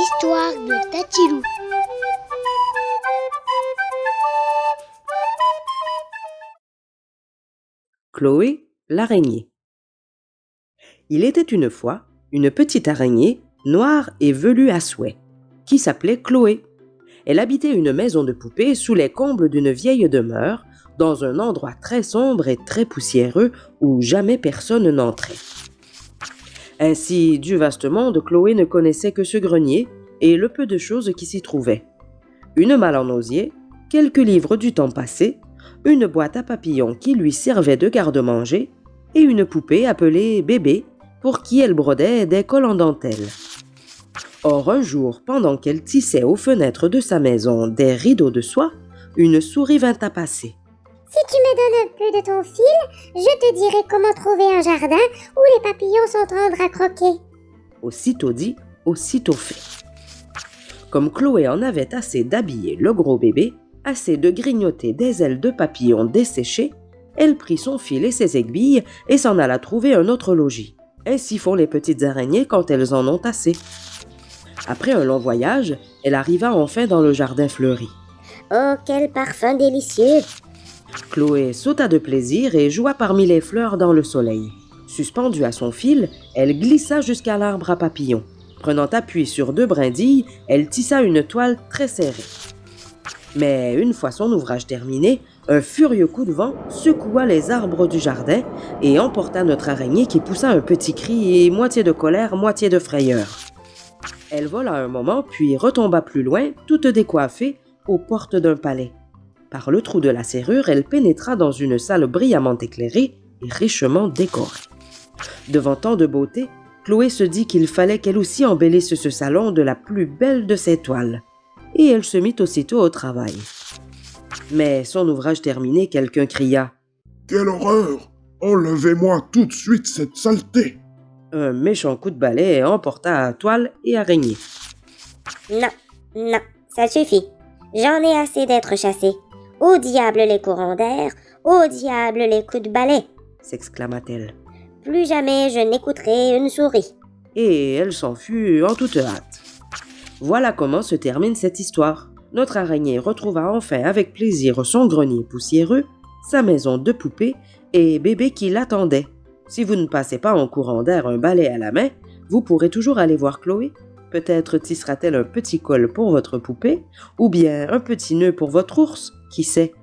L'histoire de Tatilou. Chloé, l'araignée. Il était une fois une petite araignée, noire et velue à souhait, qui s'appelait Chloé. Elle habitait une maison de poupée sous les combles d'une vieille demeure, dans un endroit très sombre et très poussiéreux où jamais personne n'entrait. Ainsi, du vaste monde, Chloé ne connaissait que ce grenier et le peu de choses qui s'y trouvaient. Une malle en osier, quelques livres du temps passé, une boîte à papillons qui lui servait de garde-manger et une poupée appelée Bébé pour qui elle brodait des cols en dentelle. Or, un jour, pendant qu'elle tissait aux fenêtres de sa maison des rideaux de soie, une souris vint à passer. Si tu me donnes un peu de ton fil, je te dirai comment trouver un jardin où les papillons sont tendres à croquer. Aussitôt dit, aussitôt fait. Comme Chloé en avait assez d'habiller le gros bébé, assez de grignoter des ailes de papillon desséchées, elle prit son fil et ses aiguilles et s'en alla trouver un autre logis. Ainsi font les petites araignées quand elles en ont assez. Après un long voyage, elle arriva enfin dans le jardin fleuri. Oh, quel parfum délicieux! Chloé sauta de plaisir et joua parmi les fleurs dans le soleil. Suspendue à son fil, elle glissa jusqu'à l'arbre à papillons. Prenant appui sur 2 brindilles, elle tissa une toile très serrée. Mais une fois son ouvrage terminé, un furieux coup de vent secoua les arbres du jardin et emporta notre araignée qui poussa un petit cri et moitié de colère, moitié de frayeur. Elle vola un moment puis retomba plus loin, toute décoiffée, aux portes d'un palais. Par le trou de la serrure, elle pénétra dans une salle brillamment éclairée et richement décorée. Devant tant de beauté, Chloé se dit qu'il fallait qu'elle aussi embellisse ce salon de la plus belle de ses toiles. Et elle se mit aussitôt au travail. Mais son ouvrage terminé, quelqu'un cria « Quelle horreur! Enlevez-moi tout de suite cette saleté !» Un méchant coup de balai emporta toile et araignée. Non, ça suffit. J'en ai assez d'être chassée. Au diable les courants d'air, au diable les coups de balai, s'exclama-t-elle. Plus jamais je n'écouterai une souris. Et elle s'en fut en toute hâte. Voilà comment se termine cette histoire. Notre araignée retrouva enfin avec plaisir son grenier poussiéreux, sa maison de poupée et Bébé qui l'attendait. Si vous ne passez pas en courant d'air un balai à la main, vous pourrez toujours aller voir Chloé. Peut-être tissera-t-elle un petit col pour votre poupée, ou bien un petit nœud pour votre ours, qui sait.